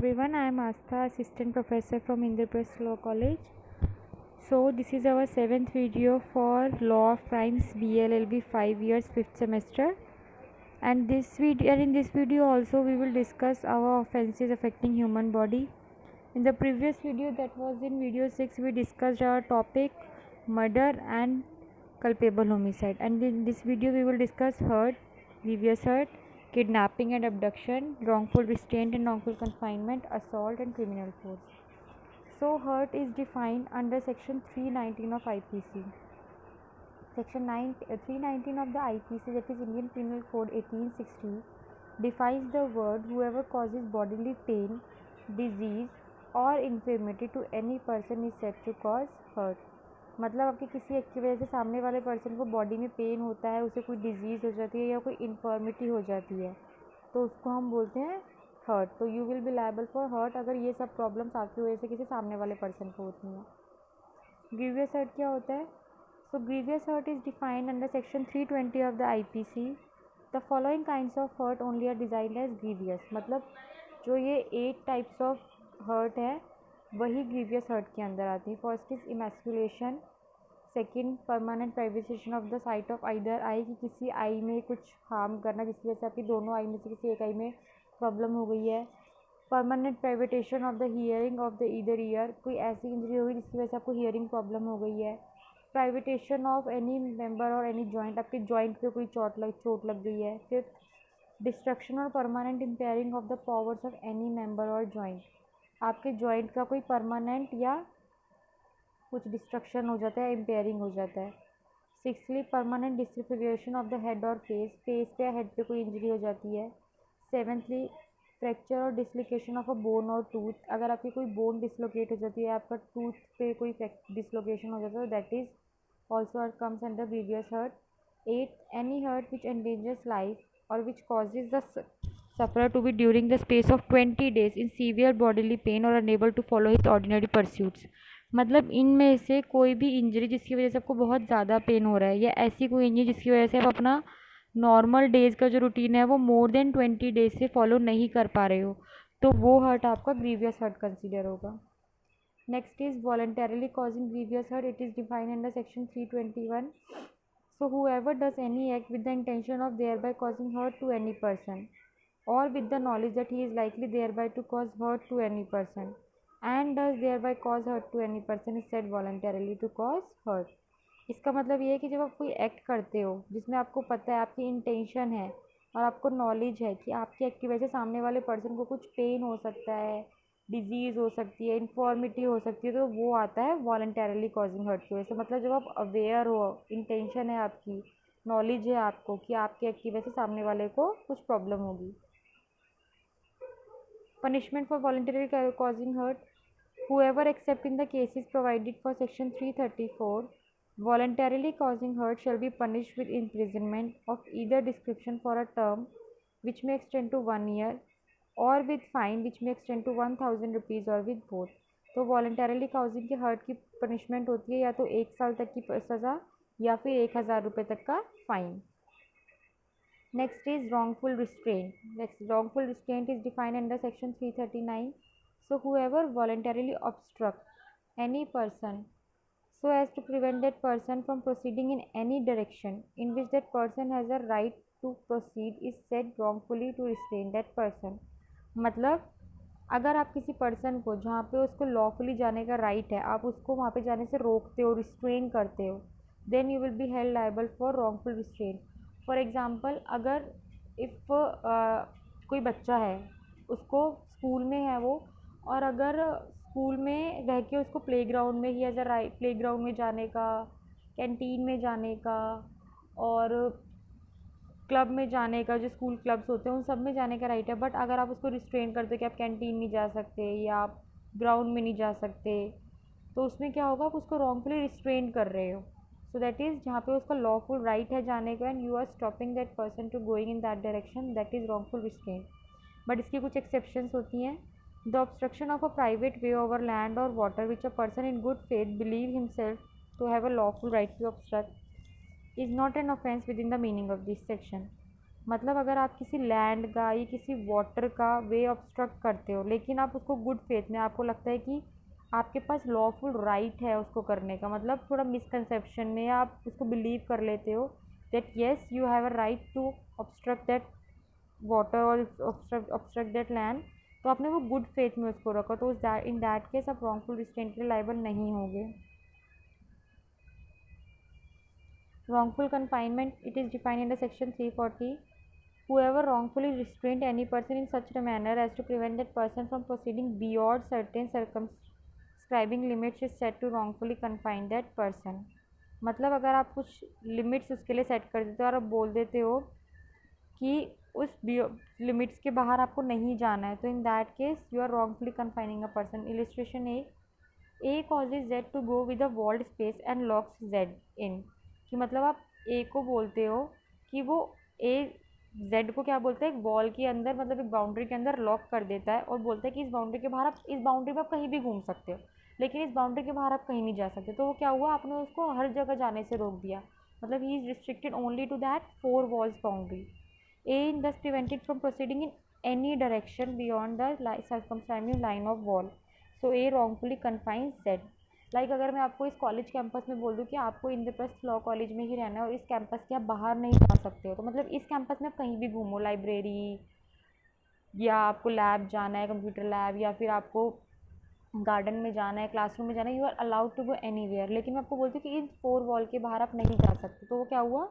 everyone, I am Astha, assistant professor from Indraprasth Law College. So this is our 7th video for Law of Crimes BLLB 5 years 5th semester, and in this video also we will discuss our offenses affecting human body. In the previous video, that was in video 6, we discussed our topic murder and culpable homicide, and in this video we will discuss hurt, grievous hurt, kidnapping and abduction, wrongful restraint and wrongful confinement, assault and criminal force. So hurt is defined under section 319 of IPC. Section 319 of the IPC, that is Indian Penal Code 1860, defines the word whoever causes bodily pain, disease और infirmity to any person is said to cause hurt. मतलब आपकी किसी एक की वजह से सामने वाले पर्सन को बॉडी में पेन होता है, उसे कोई डिजीज़ हो जाती है या कोई इन्फर्मिटी हो जाती है, तो उसको हम बोलते हैं हर्ट. तो you will be liable for hurt अगर ये सब प्रॉब्लम्स आपकी वजह से किसी सामने वाले पर्सन को होती हैं. ग्रीवियस हर्ट क्या होता है? So grievous hurt is defined under section 320 of the IPC. The following kinds of hurt only are designed as grievous. मतलब जो ये 8 टाइप्स ऑफ हर्ट है वही ग्रीवियस हर्ट के अंदर आती है. First is emasculation, second permanent privatisation of the site of either I, कि किसी आई में कुछ हार्म करना जिसकी वजह से आपकी दोनों आई में से किसी एक आई में प्रॉब्लम हो गई है. Permanent privation of the hearing of the either ear, कोई ऐसी इंजरी होगी जिसकी वजह से आपको हियरिंग प्रॉब्लम हो गई है. Privation of any member or any joint, आपके जॉइंट पे कोई चोट लग गई है. Fifth destruction or permanent impairing of the powers of any member or joint, आपके जॉइंट का कोई परमानेंट या कुछ डिस्ट्रक्शन हो जाता है, इम्पेयरिंग हो जाता है. सिक्सथली परमानेंट डिसफिगरेशन ऑफ द हेड और फेस पे या हेड पे कोई इंजरी हो जाती है. सेवेंथली फ्रैक्चर और डिसलोकेशन ऑफ अ बोन और टूथ, अगर आपकी कोई बोन डिसलोकेट हो जाती है, आपका टूथ पे कोई डिसलोकेशन हो जाता है, that is also comes under grievous hurt. Eight any hurt which endangers life or which causes the sufferer to be during the space of 20 days in severe bodily pain or unable to follow his ordinary pursuits. मतलब इनमें से कोई भी injury जिसकी वजह से आपको बहुत ज़्यादा पेन हो रहा है, या ऐसी कोई इंजरी जिसकी वजह से आप अपना नॉर्मल डेज़ का जो रूटीन है वो मोर देन 20 डेज से फॉलो नहीं कर पा रहे हो, तो वो हर्ट आपका ग्रीवियस हर्ट कंसिडर होगा. Next is voluntarily causing grievous hurt. It is defined under section 321. So whoever does any act with the intention of thereby causing hurt to any person or with the knowledge that he is likely thereby to cause hurt to any person and does thereby cause hurt to any person is said voluntarily to cause hurt. इसका मतलब ये है कि जब आप कोई act करते हो जिसमें आपको पता है, आपकी इंटेंशन है और आपको नॉलेज है कि आपके एक्ट की वजह से सामने वाले पर्सन को कुछ पेन हो सकता है, डिजीज़ हो सकती है, इन्फॉर्मिटी हो सकती है, तो वो आता है वॉलंटरली कॉजिंग हर्ट की वजह से. मतलब जब आप अवेयर हो, इंटेंशन है आपकी, नॉलेज है आपको कि आपके एक्ट की वजह से सामने वाले को कुछ प्रॉब्लम होगी. Punishment for voluntarily causing hurt. Whoever except in the cases provided for section 334 voluntarily causing hurt shall be punished with imprisonment of either description for a term which may extend to 1 year or with fine which may extend to 1000 rupees or with both. तो voluntarily causing के hurt की punishment होती है या तो 1 साल तक की सज़ा या फिर 1000 रुपये तक का fine. Next is wrongful restraint. Wrongful restraint is defined under section 339. So whoever voluntarily obstruct any person so as to prevent that person from proceeding in any direction in which that person has a right to proceed is said wrongfully to restrain that person. मतलब अगर आप किसी person को जहाँ पे उसको lawfully जाने का राइट है, आप उसको वहाँ पे जाने से रोकते हो, रिस्ट्रेन करते हो, then you will be held liable for wrongful restraint. For example, अगर इफ़ कोई बच्चा है, उसको स्कूल में है वो, और अगर स्कूल में रह के उसको प्लेग्राउंड में ही एज अ राइट, प्लेग्राउंड में जाने का, कैंटीन में जाने का और क्लब में जाने का, जो स्कूल क्लब्स होते हैं उन सब में जाने का राइट है, बट अगर आप उसको रिस्ट्रेन करते हो कि आप कैंटीन नहीं जा सकते या आप ग्राउंड में नहीं जा सकते, तो उसमें क्या होगा, आप उसको रॉन्गफुली रिस्ट्रेन कर रहे हो. सो दैट इज़ जहाँ पे उसका लॉफुल राइट है जाने का and you are stopping that person to going in that direction, that is wrongful restraint. But इसकी कुछ एक्सेप्शंस होती हैं. The obstruction of a private way over land or water which a person in good faith believe himself to have a lawful right to obstruct is not an offence within the meaning of this section. मतलब अगर आप किसी land का या किसी water का वे obstruct करते हो, लेकिन आप उसको गुड फेथ में, आपको लगता है कि आपके पास लॉफुल राइट है उसको करने का, मतलब थोड़ा मिसकंसेप्शन में आप उसको बिलीव कर लेते हो that yes you have a right to obstruct that water और ऑब्स्ट्रक्ट दैट लैंड, तो आपने वो गुड फेथ में उसको रखा, तो इन दैट केस आप रॉन्गफुल रिस्ट्रेंट के लिए लायबल नहीं होगे। Wrongful confinement, it is defined under section 340. Whoever wrongfully restrained any person in such a manner as to prevent that person from proceeding beyond certain circumscribing limits is said to wrongfully confine that person. मतलब अगर आप कुछ limits उसके लिए set कर देते हो और आप बोल देते हो कि उस लिमिट्स के बाहर आपको नहीं जाना है, तो in that case you are wrongfully confining a person. Illustration A causes Z to go with a walled space and locks Z in. कि मतलब आप ए को बोलते हो कि वो ए जेड को क्या बोलता है, एक वॉल के अंदर, मतलब एक बाउंड्री के अंदर लॉक कर देता है और बोलता है कि इस बाउंड्री के बाहर आप, इस बाउंड्री पे आप कहीं भी घूम सकते हो, लेकिन इस बाउंड्री के बाहर आप कहीं नहीं जा सकते। तो वो क्या हुआ, आपने उसको हर जगह जाने से रोक दिया, मतलब he is restricted only to that 4 walls boundary. A is thus prevented from proceeding in any direction beyond the circumscribing line of wall, so A wrongfully confines Z. Like अगर मैं आपको इस कॉलेज कैंपस में बोल दूँ कि आपको Indraprastha law college में ही रहना है और इस कैंपस के आप बाहर नहीं जा सकते हो, तो मतलब इस कैंपस में आप कहीं भी घूमो, लाइब्रेरी या आपको लैब जाना है, कंप्यूटर लैब, या फिर आपको गार्डन में जाना है, क्लासरूम में जाना है, you are allowed to go anywhere, लेकिन मैं आपको बोलती हूँ कि इन 4 वॉल के बाहर आप नहीं जा सकते। तो वो क्या हुआ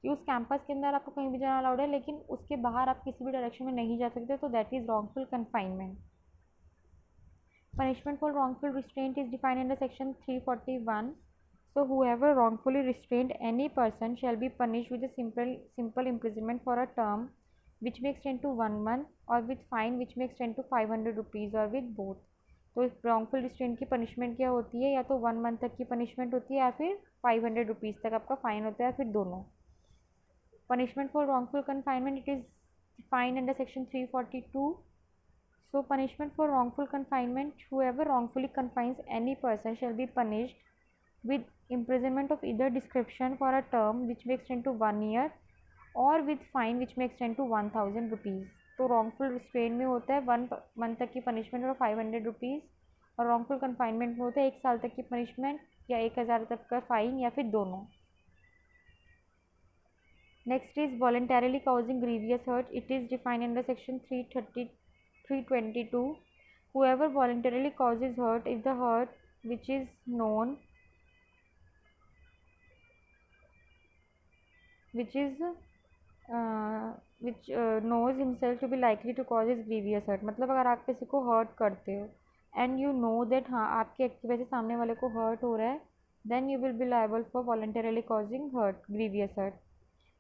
कि उस कैंपस के अंदर आपको कहीं भी जाना अलाउड है, लेकिन उसके बाहर आप किसी भी डायरेक्शन में नहीं जा सकते, तो that is wrongful confinement. Punishment for wrongful restraint is defined under section 341. So whoever wrongfully restrained any person shall be punished with a simple imprisonment for a term which may extend to 1 month, or with fine which may extend to 500 rupees, or with both. तो इस wrongful restraint की punishment क्या होती है, या तो 1 month तक की punishment होती है, या फिर 500 rupees तक आपका fine होता है, या फिर दोनों। Punishment for wrongful confinement, it is defined under section 342. So punishment for wrongful confinement, whoever wrongfully confines any person shall be punished with imprisonment of either description for a term which may extend to 1 year, और with fine which may extend to 1000 rupees. तो wrongful restraint में होता है 1 month तक की punishment और 500 rupees, और wrongful confinement में होता है 1 साल तक की punishment या 1000 तक का fine, या फिर दोनों। Next is voluntarily causing grievous hurt. It is defined under section 322. Whoever voluntarily causes hurt, if the hurt which knows himself to be likely to cause his grievous hurt, मतलब अगर आप किसी को हर्ट करते हो एंड यू नो दैट हाँ आपके activity से सामने वाले को हर्ट हो रहा है, then you will be liable for voluntarily causing hurt, grievous hurt.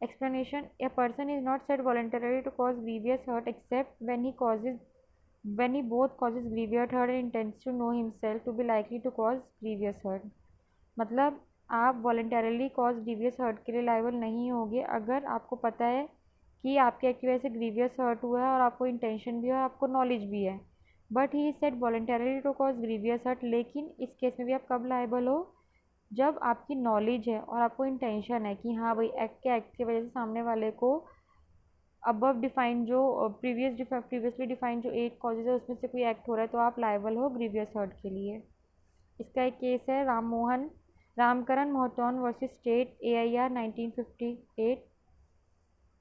Explanation: a person is not said voluntarily to cause grievous hurt except when he both causes grievous hurt and intends to know himself to be likely to cause grievous hurt. मतलब आप voluntarily cause grievous hurt के लिए liable नहीं होगे अगर आपको पता है कि आपके एक्ट की वजह से grievous hurt हुआ है और आपको intention भी है और आपको knowledge भी है, but he said voluntarily to cause grievous hurt। लेकिन इस केस में भी आप कब liable हो, जब आपकी नॉलेज है और आपको इंटेंशन है कि हाँ भाई एक्ट की वजह से सामने वाले को अबव डिफाइंड जो प्रीवियसली डिफाइंड जो 8 कॉजेज है उसमें से कोई एक्ट हो रहा है, तो आप लायबल हो ग्रीवियस हर्ट के लिए। इसका एक केस है Ramkaran Mohtaun versus state AIR 1958।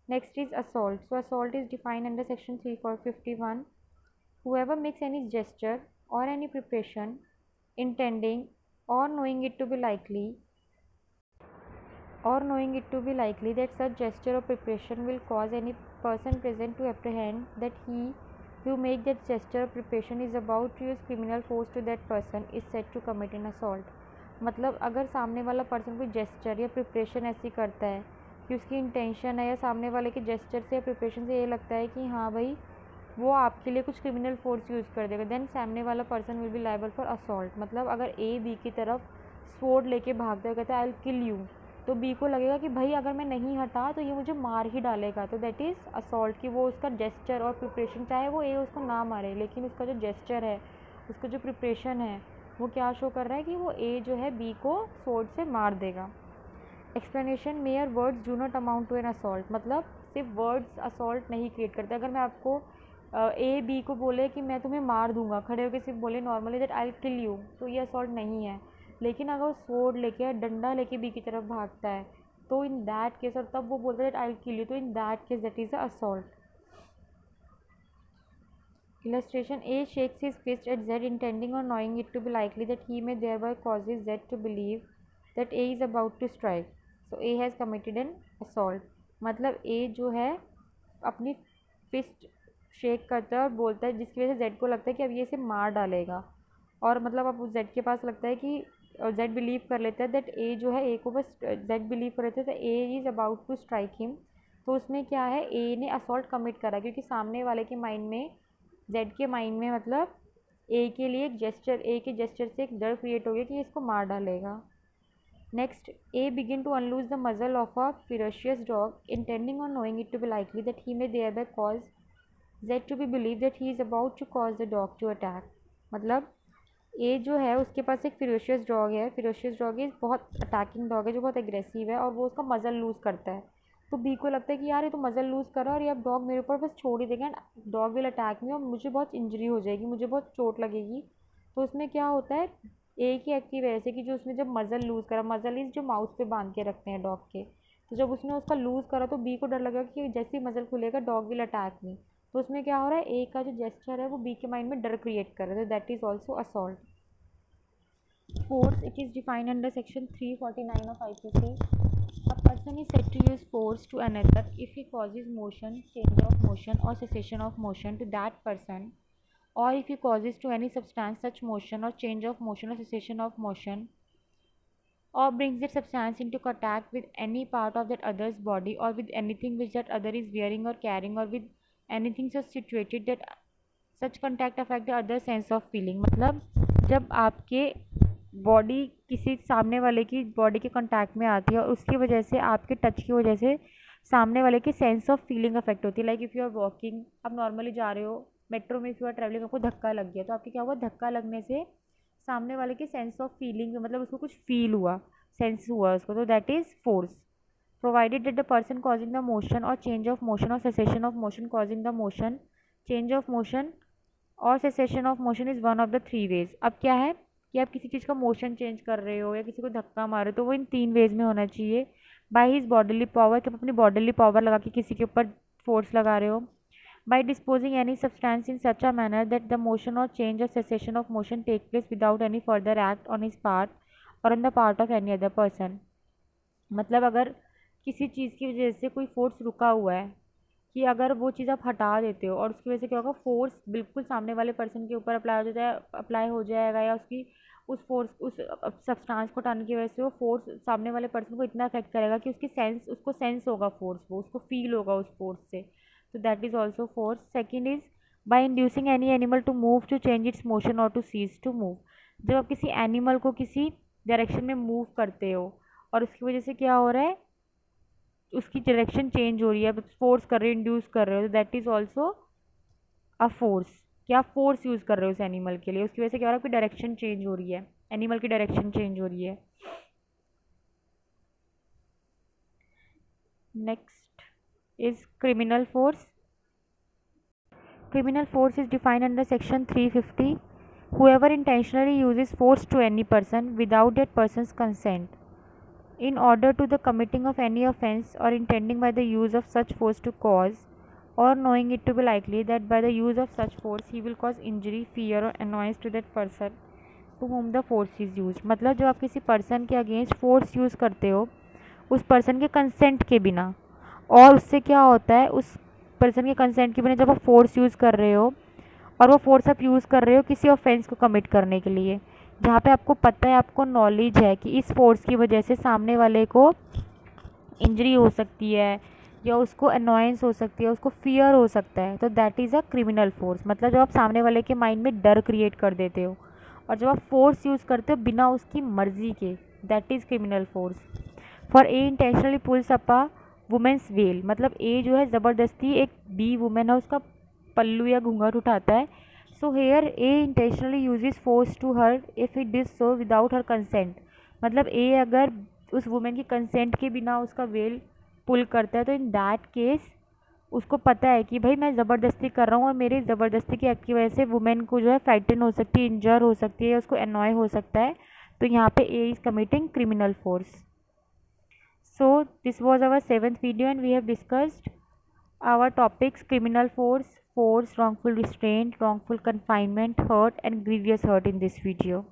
Next is assault. So assault is defined under section 351. Whoever makes any gesture or any preparation intending or knowing it to be likely that such gesture or preparation will cause any person present to apprehend that he who make that gesture or preparation is about to use criminal force to that person is said to commit an assault. मतलब अगर सामने वाला person कोई gesture या preparation ऐसी करता है कि उसकी इंटेंशन है या सामने वाले के जेस्चर से या प्रिपरेशन से ये लगता है कि हाँ भाई वो आपके लिए कुछ क्रिमिनल फोर्स यूज़ कर देगा, देन सामने वाला person will be liable for assault. मतलब अगर ए बी की तरफ स्वॉर्ड लेके भागता है, कहता है आई विल किल यू, तो बी को लगेगा कि भाई अगर मैं नहीं हटा तो ये मुझे मार ही डालेगा, तो दैट इज़ असॉल्ट। कि वो उसका जेस्चर और प्रिपरेशन, चाहे वो ए उसको ना मारे, लेकिन उसका जो जेस्चर है, उसका जो प्रिपरेशन है, वो क्या शो कर रहा है कि वो ए जो है बी को स्वॉर्ड से मार देगा। Explanation: mere words do not amount to an assault. मतलब सिर्फ वर्ड्स असॉल्ट नहीं क्रिएट करते। अगर मैं आपको ए बी को बोले कि मैं तुम्हें मार दूंगा, खड़े होकर सिर्फ बोले normally that I will kill you, तो ये असॉल्ट नहीं है। लेकिन अगर वो स्वॉर्ड लेके डंडा लेके बी की तरफ भागता है तो इन दैट केस, और तब वो बोलता है that I will kill you, तो in that case that is a assault. Illustration: A shakes his fist at Z, intending or knowing it to be likely that he may thereby causes Z to believe that A is about to strike. So A has committed an assault. मतलब A जो है अपनी fist shake करता है और बोलता है, जिसकी वजह से Z को लगता है कि अब ये इसे मार डालेगा। और मतलब अब Z के पास लगता है कि Z बिलीव कर लेता है दैट A जो है, A को बस Z बिलीव कर लेता है तो A is about to strike him. तो उसमें क्या है, A ने असॉल्ट कमिट करा, क्योंकि सामने वाले के माइंड में, जेड के माइंड में मतलब ए के लिए एक जेस्चर, ए के जेस्चर से एक डर क्रिएट हो गया कि ये इसको मार डालेगा। Next, A begin to unloose the muzzle of a ferocious dog, intending or knowing it to be likely that he may thereby cause Z to be believe that he is about to cause the dog to attack. मतलब A जो है उसके पास एक ferocious dog है, ferocious dog is बहुत attacking dog है जो बहुत एग्रेसिव है, और वो उसका मजल लूज़ करता है। तो बी को लगता है कि यार ये तो मजल लूज़ कर रहा है और ये अब डॉग मेरे ऊपर बस छोड़ ही देगा, डॉग विल अटैक मी और मुझे बहुत इंजरी हो जाएगी, मुझे बहुत चोट लगेगी। तो उसमें क्या होता है, ए की एक्ट की वजह से कि जो उसने जब मजल लूज़ करा, मजल इज जो माउथ पे बांध के रखते हैं डॉग के, तो जब उसने उसका लूज़ करा तो बी को डर लगा कि जैसे ही मजल खुलेगा डॉग विल अटैक मी। तो उसमें क्या हो रहा है, ए का जो जेस्चर है वो बी के माइंड में डर क्रिएट कर रहा है, that is also assault. Force, it is defined under section 349 of IPC. A person is said to use force to another if he causes motion, change of motion or cessation of motion to that person, or if he causes to any substance such motion or change of motion or cessation of motion, or brings that substance into contact with any part of that other's body, or with anything which that other is wearing or carrying, or with anything so situated that such contact affect the other sense of feeling। मतलब जब आपके body किसी सामने वाले की body के contact में आती है और उसकी वजह से, आपके टच की वजह से सामने वाले की सेंस ऑफ फीलिंग अफेक्ट होती है। Like if you are walking, आप नॉर्मली जा रहे हो मेट्रो में, इफ़ यू आर ट्रैवलिंग, आपको धक्का लग गया, तो आपके क्या हुआ, धक्का लगने से सामने वाले के सेंस ऑफ फीलिंग, मतलब उसको कुछ फील हुआ, सेंस हुआ उसको, तो that is force. Provided that the person causing the motion or change of motion or cessation of motion causing the motion, change of motion or cessation of motion is one of the three ways. अब क्या है कि आप किसी चीज़ का motion change कर रहे हो या किसी को धक्का मारो तो वो इन तीन वेज में होना चाहिए। बाय हिज बॉडीली पावर, कि आप अपनी बॉडीली पावर लगा के किसी के ऊपर फोर्स लगा रहे हो। By disposing any substance in such a manner that the motion or change or cessation of motion take place without any further act on his part or on the part of any other person. मतलब अगर किसी चीज़ की वजह से कोई force रुका हुआ है, कि अगर वो चीज़ आप हटा देते हो और उसकी वजह से क्या होगा, फोर्स बिल्कुल सामने वाले पर्सन के ऊपर अप्लाई हो जाएगा, या उसकी उस फोर्स, उस सब्सटेंस को हटाने की वजह से वो फोर्स सामने वाले पर्सन को इतना अफेक्ट करेगा कि उसको सेंस होगा फोर्स, वो उसको फील होगा उस फोर्स से, तो that is also force. Second is by inducing any animal to move to change its motion और टू सीज टू मूव। जब आप किसी एनिमल को किसी डायरेक्शन में मूव करते हो और उसकी वजह से क्या हो रहा है, उसकी डायरेक्शन चेंज हो रही है, फोर्स कर रहे हो, इंड्यूस कर रहे हो, that is also a force. क्या फोर्स यूज़ कर रहे हो उस एनिमल के लिए, उसकी वजह से क्या हो रहा है, आपकी डायरेक्शन चेंज हो रही है, एनिमल की डायरेक्शन चेंज हो रही है। Next is criminal force. Criminal force is defined under section 350। whoever intentionally uses force to any person without that person's consent in order to the committing of any offense, or intending by the use of such force to cause or knowing it to be likely that by the use of such force he will cause injury, fear or annoyance to that person to whom the force is used। मतलब जब आप किसी person के against force use करते हो उस person के consent के बिना, और उससे क्या होता है, उस पर्सन के कंसेंट के बिना जब आप फोर्स यूज़ कर रहे हो और वो फोर्स आप यूज़ कर रहे हो किसी ऑफेंस को कमिट करने के लिए, जहाँ पे आपको पता है, आपको नॉलेज है कि इस फोर्स की वजह से सामने वाले को इंजरी हो सकती है या उसको अनॉयंस हो सकती है, उसको फियर हो सकता है, तो that is a criminal force. मतलब जब आप सामने वाले के माइंड में डर क्रिएट कर देते हो और जब आप फोर्स यूज़ करते हो बिना उसकी मर्जी के, that is criminal force. For A intentionally pulls up a women's veil, मतलब ए जो है ज़बरदस्ती एक बी वुमेन है उसका पल्लू या घूंघट उठाता है, so here A intentionally uses force to her if it does so without her consent. मतलब ए अगर उस वुमेन की कंसेंट के बिना उसका वेल पुल करता है तो इन दैट केस उसको पता है कि भाई मैं ज़बरदस्ती कर रहा हूँ और मेरी ज़बरदस्ती की एक्ट की वजह से वुमेन को जो है फ्राइटन हो सकती है, इंजर हो सकती है, या उसको एनॉय हो सकता है, तो यहाँ पे A is committing criminal force. So this was our 7th video and we have discussed our topics: criminal force, wrongful restraint, wrongful confinement, hurt and grievous hurt in this video.